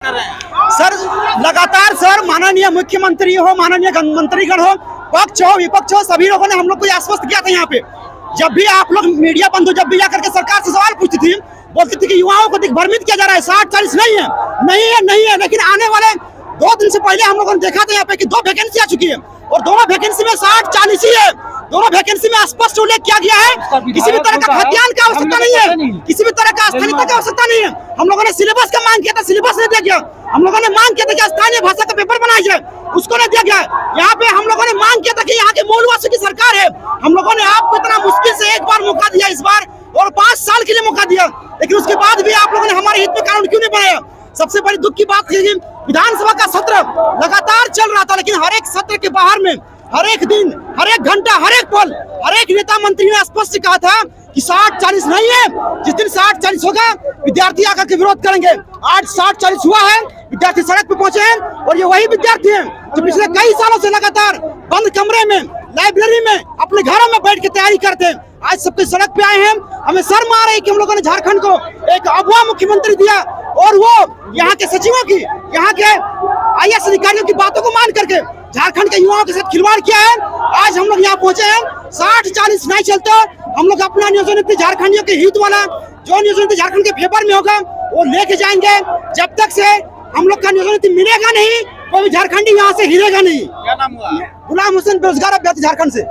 Sir लगातार sir माननीय मुख्यमंत्री हो, माननीय मंत्रीगण हो, पक्ष हो विपक्ष हो, सभी लोगों ने हम लोग को आश्वस्त किया था। यहाँ पे जब भी आप लोग मीडिया बंधु जब भी आकर के सरकार से सवाल पूछती थी, बोलती थी कि युवाओं को भ्रमित किया जा रहा है, 60-40 नहीं है। लेकिन आने वाले 2 दिन से पहले हम लोगों ने देखा था यहाँ पे कि 2 वैकेंसी आ चुकी है और दोनों वैकेंसी में 60-40 ही है। दोनों वैकेंसी में स्पष्ट उल्लेख किया गया है, किसी भी तरह का खतियान की आवश्यकता नहीं है, किसी भी तरह का स्थानीयता की आवश्यकता नहीं है। हम लोगों ने सिलेबस का मांग किया था, सिलेबस नहीं दिया गया। हम लोगों ने मांग किया था कि स्थानीय भाषा का पेपर बनाया जाए, उसको नहीं दिया गया। यहाँ पे हम लोगों ने मांग किया था कि यहाँ के मूलवासियों की सरकार है, हम लोगों ने आपको इतना मुश्किल से एक बार मौका दिया, इस बार और 5 साल के लिए मौका दिया, लेकिन उसके बाद भी आप लोगों ने हमारे हित में कानून क्यों नहीं बनाया। सबसे बड़ी दुख की बात है कि विधानसभा का सत्र लगातार चल रहा था, लेकिन हर एक सत्र के बाहर में हर एक दिन, हर एक घंटा, हर एक पल, हर एक नेता मंत्री ने स्पष्ट कहा था कि 60-40 नहीं है। जिस दिन 60-40 होगा विद्यार्थी आकर के विरोध करेंगे। आज 60-40 हुआ है, विद्यार्थी सड़क पे पहुंचे हैं और ये वही विद्यार्थी हैं जो पिछले कई सालों से लगातार बंद कमरे में, लाइब्रेरी में, अपने घरों में बैठ के तैयारी करते हैं। आज सबके सड़क पे आए हैं। हमें शर्म आ रही है कि हम लोगों ने झारखंड को एक अगवा मुख्यमंत्री दिया और वो यहाँ के सचिवों की, यहाँ के IAS अधिकारियों की बातों को मान करके झारखंड के युवाओं के साथ खिलवाड़ किया है। आज हम लोग यहाँ पहुंचे हैं, 60-40 नहीं चलते। हम लोग अपना नियोजन नीति झारखंडियों के हित वाला, जो नियोजन नीति झारखंड के फेवर में होगा वो लेके जाएंगे। जब तक से हम लोग का नियोजन नीति मिलेगा नहीं, कोई झारखंडी यहाँ से हिलेगा नहीं। क्या नाम हुआ? गुलाम हुसैन, बेरोजगार अभ्यर्थी झारखंड से।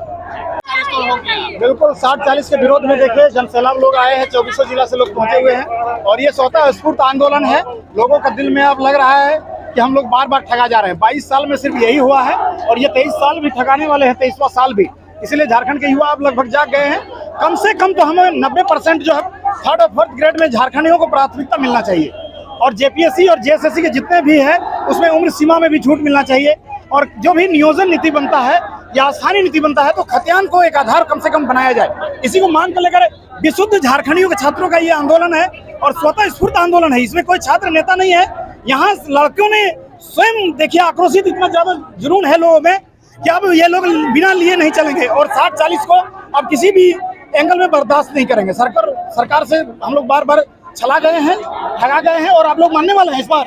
बिल्कुल 60-40 के विरोध में देखिए जनसैलाब लोग आए हैं, 2400 जिला से लोग पहुंचे हुए हैं और ये स्वतः स्फूर्त आंदोलन है। लोगों का दिल में अब लग रहा है कि हम लोग बार बार ठगा जा रहे हैं। 22 साल में सिर्फ यही हुआ है और ये 23 साल भी ठगाने वाले हैं, 23वां साल भी। इसलिए झारखंड के युवा अब लगभग जाग गए हैं। कम से कम तो हमें 90% जो है 3rd और 4th ग्रेड में झारखंडियों को प्राथमिकता मिलना चाहिए और JPSC और JSSC के जितने भी है उसमें उम्र सीमा में भी छूट मिलना चाहिए। और जो भी नियोजन नीति बनता है या स्थानीय नीति बनता है तो खतियान को एक आधार कम से कम बनाया जाए। इसी को मान कर लेकर विशुद्ध झारखंडियों के छात्रों का ये आंदोलन है और स्वतः स्फूर्त आंदोलन है। इसमें कोई छात्र नेता नहीं है। यहाँ लड़कियों ने स्वयं देखिए आक्रोशित, इतना ज्यादा जुनून है लोगों में कि अब ये लोग बिना लिए नहीं चलेंगे और 60-40 को अब किसी भी एंगल में बर्दाश्त नहीं करेंगे। सरकार से हम लोग बार बार छला गए हैं, ठगा गए हैं और आप लोग मानने वाले हैं। इस बार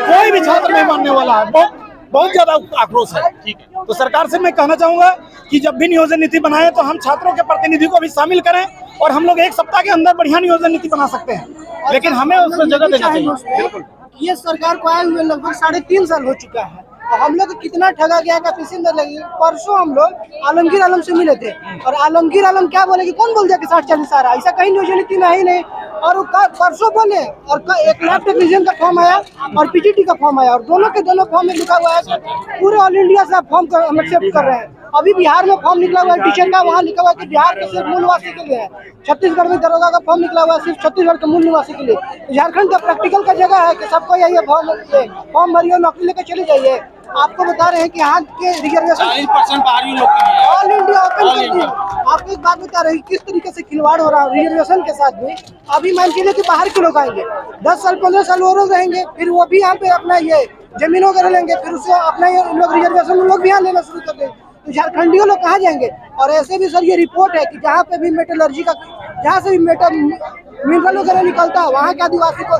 कोई भी छात्र नहीं मानने वाला है। बहुत ज्यादा आक्रोश है। ठीक है, तो सरकार से मैं कहना चाहूंगा कि जब भी नियोजन नीति बनाए तो हम छात्रों के प्रतिनिधि को भी शामिल करें और हम लोग एक सप्ताह के अंदर बढ़िया नियोजन नीति बना सकते हैं, लेकिन हमें उसमें जगह देना चाहिए। बिल्कुल, ये सरकार को आए हुए लगभग 3.5 साल हो चुका है और हम लोग कितना ठगा गया का किसी न लगी। परसों हम लोग आलमगीर आलम से मिले थे और आलमगीर आलम क्या बोले कि कौन बोल दिया कि 60-40 आ रहा है, ऐसा कहीं नियोजन नीति में ही नहीं। और परसों बोले और 1 लाख टेक्नीशियन का फॉर्म आया और PGT का फॉर्म आया और दोनों फॉर्म में लिखा हुआ है पूरे ऑल इंडिया से आप फॉर्म हम एक्सेप्ट कर रहे हैं। अभी बिहार में फॉर्म निकला हुआ है टीचर का, वहाँ लिखा हुआ है कि बिहार के सिर्फ मूल निवासी के लिए है। छत्तीसगढ़ में दरोगा का फॉर्म निकला हुआ है सिर्फ छत्तीसगढ़ के मूल निवासी के लिए। तो झारखंड का प्रैक्टिकल का जगह है कि सबको यही फॉर्म भरिए, नौकरी लेकर चली जाइए। आपको बता रहे हैं कि यहाँ के रिजर्वेशन 40% बाहरी लोग हैं। ऑल इंडिया ओपन कर दिया। आपको एक बात बता रहे हैं किस तरीके से खिलवाड़ हो रहा है रिजर्वेशन के साथ में। अभी मान के लिए कि बाहर के लोग आएंगे, 10 साल 15 साल वो लोग रहेंगे, फिर वो भी यहाँ पे अपना ये जमीन वगैरह लेंगे, फिर उससे अपना ये लोग रिजर्वेशन लोग भी यहाँ लेना शुरू कर देंगे। तो झारखंडियों लोग कहाँ जाएंगे। और ऐसे भी सर ये रिपोर्ट है कि जहाँ पे भी मेटलर्जी का, जहाँ से भी मिनरल वगैरह निकलता है वहाँ के आदिवासी को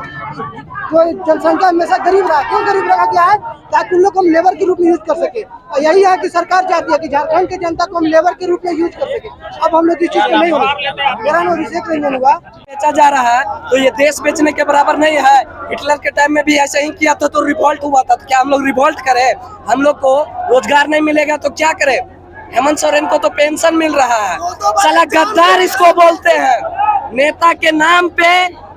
जनसंख्या हमेशा गरीब रहा। क्यों गरीब रखा गया है? ताकि उन लोग को हम लेबर के रूप में यूज कर सके। और यही है कि सरकार चाहती है कि झारखंड के जनता को हम लेबर के रूप में यूज कर सके। अब हम लोग इस चीज नहीं होगा। मेरा नाम अभिषेक रंजन हुआ। बेचा जा रहा है तो ये देश बेचने के बराबर नहीं है। हिटलर के टाइम में भी ऐसा ही किया था तो रिवॉल्ट हुआ था। तो क्या हम लोग रिवॉल्ट करें? हम लोग को रोजगार नहीं मिलेगा तो क्या करें? हेमंत सोरेन को तो पेंशन मिल रहा है। साला गद्दार इसको बोलते हैं। नेता के नाम पे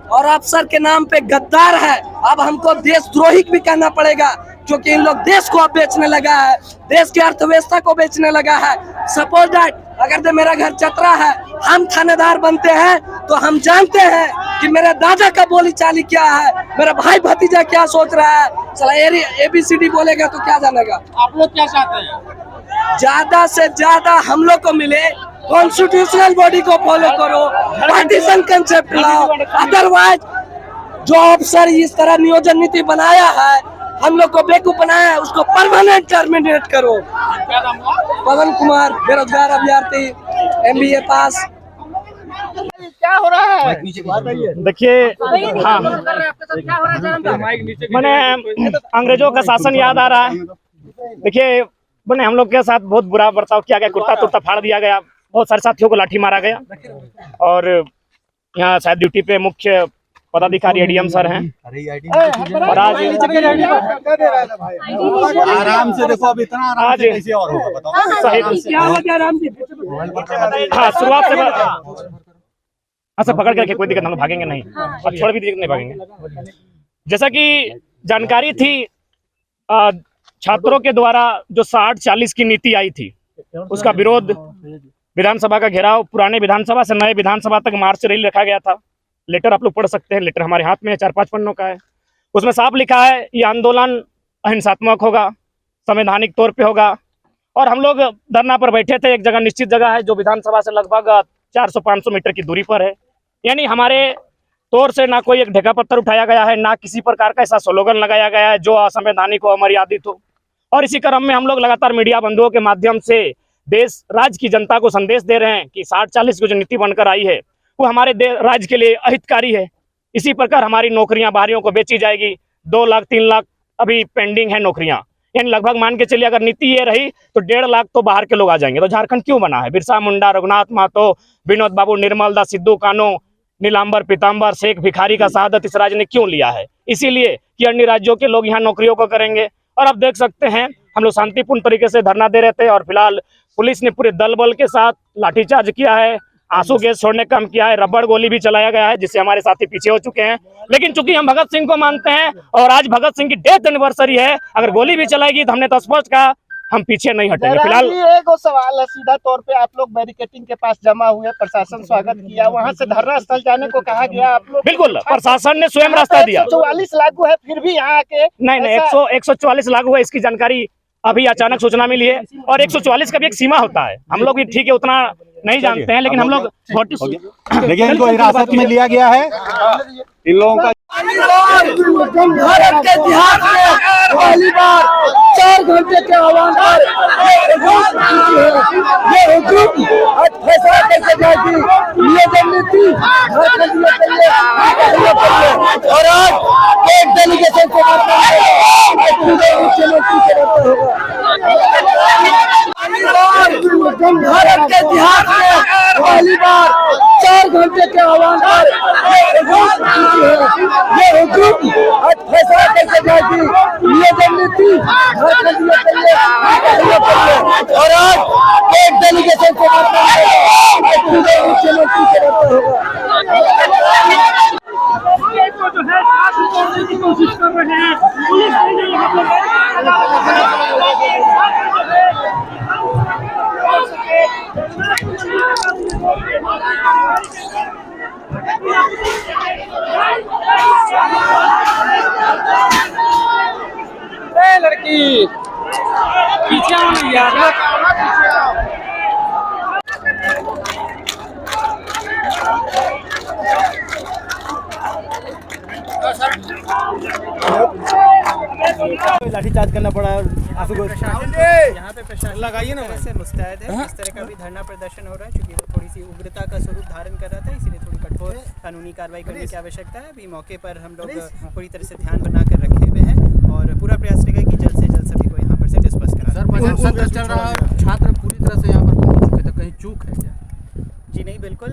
और अफसर के नाम पे गद्दार है। अब हमको देशद्रोही भी कहना पड़ेगा क्योंकि इन लोग देश को अब बेचने लगा है, देश की अर्थव्यवस्था को बेचने लगा है। सपोज दैट अगर मेरा घर चतरा है, हम थानेदार बनते हैं तो हम जानते हैं कि मेरे दादा का बोली चाली क्या है, मेरा भाई भतीजा क्या सोच रहा है। साला ABCD बोलेगा तो क्या जानेगा। आप लोग क्या चाहते हैं? ज्यादा से ज्यादा हम लोग को मिले, कॉन्स्टिट्यूशनल बॉडी को फॉलो करो, पार्टीशन कंसेप्ट लाओ। अदरवाइज जो अफसर इस तरह नियोजन नीति बनाया है, हम लोग को बेवकूफ बनाया है, उसको परमानेंट टर्मिनेट करो। क्या नाम हुआ? पवन कुमार, बेरोजगार अभ्यर्थी, MBA पास। क्या हो रहा है? देखिए, हाँ, मैंने अंग्रेजों का शासन याद आ रहा है। देखिए, मैंने हम लोग के साथ बहुत बुरा बर्ताव किया गया, कुर्ता तुर्ता फाड़ दिया गया, बहुत सारे साथियों को लाठी मारा गया। और यहाँ शायद ड्यूटी पे मुख्य पदाधिकारी एडीएम सर हैं। और आज आराम से देखो, अब इतना आराम से कैसे और होगा बताओ। हाँ, शुरुआत से अच्छा पकड़ के रखे, कोई दिक्कत, हम लोग भागेंगे नहीं और छोड़ भी दिक्कत नहीं, भागेंगे। जैसा कि जानकारी थी, छात्रों के द्वारा जो 60-40 की नीति आई थी, उसका विरोध, विधानसभा का घेराव, पुराने विधानसभा से नए विधानसभा तक मार्च रैली रखा गया था। लेटर आप लोग पढ़ सकते हैं, लेटर हमारे हाथ में है, 4-5 पन्नों का है। उसमें साफ लिखा है ये आंदोलन अहिंसात्मक होगा, संवैधानिक तौर पे होगा। और हम लोग धरना पर बैठे थे, एक जगह निश्चित जगह है जो विधानसभा से लगभग 400-500 मीटर की दूरी पर है। यानी हमारे तौर से ना कोई एक ढेका पत्थर उठाया गया है, ना किसी प्रकार का ऐसा स्लोगन लगाया गया है जो असंवैधानिक हो, अमर्यादित हो। और इसी क्रम में हम लोग लगातार मीडिया बंधुओं के माध्यम से देश राज्य की जनता को संदेश दे रहे हैं कि 60-40 की जो नीति बनकर आई है वो हमारे राज्य के लिए अहितकारी है। इसी प्रकार हमारी नौकरियां बाहरियों को बेची जाएगी, 2 लाख 3 लाख अभी पेंडिंग है नौकरियां। यानी लगभग मान के चलिए अगर नीति ये रही तो 1.5 लाख तो बाहर के लोग आ जाएंगे। तो झारखंड क्यों बना है? बिरसा मुंडा, रघुनाथ महतो, विनोद बाबू, निर्मल दास, सिद्धू कानो, नीलांबर पीताम्बर, शेख भिखारी का शहादत इस राज्य ने क्यों लिया है? इसीलिए कि अन्य राज्यों के लोग यहाँ नौकरियों को करेंगे। और अब देख सकते हैं हम लोग शांतिपूर्ण तरीके से धरना दे रहे थे और फिलहाल पुलिस ने पूरे दल बल के साथ लाठीचार्ज किया है, आंसू गैस छोड़ने का काम किया है, रबड़ गोली भी चलाया गया है, जिससे हमारे साथी पीछे हो चुके हैं। लेकिन चूंकि हम भगत सिंह को मानते हैं और आज भगत सिंह की डेथ एनिवर्सरी है, अगर गोली भी चलाएगी तो हमने तो स्पष्ट कहा हम पीछे नहीं हटेंगे। फिलहाल एक सवाल है, सीधा तौर पे आप लोग बैरिकेटिंग के पास जमा हुए, प्रशासन स्वागत किया, वहाँ से धरना स्थल जाने को कहा गया, आप लोग बिल्कुल प्रशासन ने स्वयं रास्ता दिया। 144 लागू है, फिर भी यहाँ आके नहीं 144 लागू है, इसकी जानकारी अभी अचानक सूचना मिली है। और 144 का भी एक सीमा होता है, हम लोग भी ठीक है उतना नहीं जानते हैं, लेकिन हम लोग देखिए इनको हिरासत में लिया गया है। इन लोगों का भारत के इतिहास में पहली बार 4 घंटे के आह्वान पर ये हुकूम आज फैसला करके जाएगी, ये रणनीति और आज एक डेलीगेशन के भारत के इतिहास में पहली बार 4 घंटे के आह्वान पर ये हुकूम आज फैसला करके जाएगी, ये रणनीति और आज एक डेलीगेशन के कोशिश कर रहे हैं। लड़की पीछे आओ यार। लाठीचार्ज करना पड़ा है। यहाँ पे प्रशासन लगाइए ना, वैसे मुस्तैद है। इस तरह का भी धरना प्रदर्शन हो रहा है, क्योंकि वो थोड़ी सी उग्रता का स्वरूप धारण कर रहा था, इसीलिए थोड़ी कठोर कानूनी कार्रवाई करने की आवश्यकता है। अभी मौके पर हम लोग पूरी तरह से ध्यान बनाकर रखे हुए हैं और पूरा प्रयास रहेगा कि जल्द से जल्द सभी को यहाँ पर से डिस्पर्स करा। सर चल रहा है, छात्र पूरी तरह से यहाँ पर पहुँच चुके थे, कहीं चूक है क्या? जी नहीं, बिल्कुल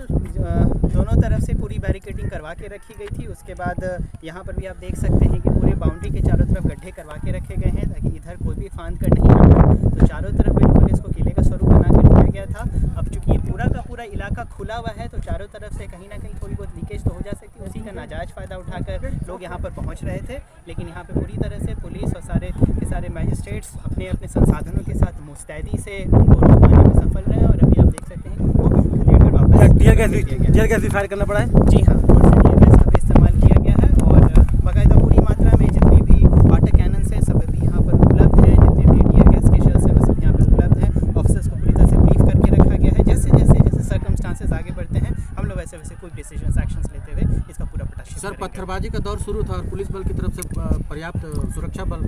दोनों तरफ से पूरी बैरिकेडिंग करवा के रखी गई थी। उसके बाद यहाँ पर भी आप देख सकते हैं कि पूरे बाउंड्री के चारों तरफ गड्ढे करवा के रखे गए हैं ताकि इधर कोई भी फांद कर नहीं आए। तो चारों तरफ बिल्कुल इसको किले का स्वरूप बना कर दिया गया था। अब चूंकि पूरा का पूरा इलाका खुला हुआ है तो चारों तरफ से कहीं ना कहीं थोड़ी बहुत लीकेज तो हो जा सकती है। उसी का नाजायज़ फ़ायदा उठाकर लोग यहाँ पर पहुँच रहे थे, लेकिन यहाँ पर पूरी तरह से पुलिस और सारे के सारे मैजिस्ट्रेट्स अपने अपने संसाधनों के साथ मुस्तैदी से उनको रोकने में सफल रहे। और अभी आप देख सकते हैं कि उनको खदेड़ कर वापस टीयर गैस भी फायर करना पड़ा है। जी हाँ, टीयर गैस का भी इस्तेमाल किया गया है और बाकायदा पूरी मात्रा में जितने भी वाटर कैनन्स हैं सब अभी यहाँ पर उपलब्ध हैं, जितने भी टीयर गैस के शेल्स हैं वो सब यहाँ पर उपलब्ध हैं। ऑफिसर्स को पूरी तरह से ब्रीफ करके रखा गया है। जैसे जैसे सर्कमस्टांसेस आगे बढ़ते हैं हम लोग वैसे वैसे कोई डिसीजन एक्शंस लेते हुए इसका पूरा पटाक्षेप सर पत्थरबाजी का दौर शुरू था और पुलिस बल की तरफ से पर्याप्त सुरक्षा बल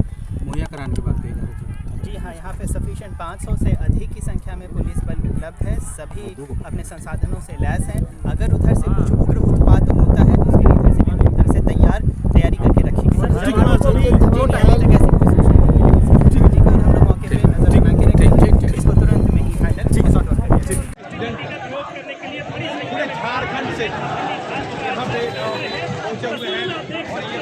मुहैया कराने की बात कही जा रही थी। जी हाँ, यहाँ पे सफिशिएंट 500 से अधिक की संख्या में पुलिस बल उपलब्ध है। सभी अपने संसाधनों से लैस हैं। अगर उधर से कुछ उग्र उत्पात होता है तो उसके लिए इधर से भी पूरी तरह से तैयारी करके रखी गई है। हम लोग मौके पे नजर बना के रखेंगे, इसको तुरंत में ही हैंडल सॉर्ट आउट करेंगे। पूरे झारखंड से यहाँ पे पहुंचे हुए हैं और ये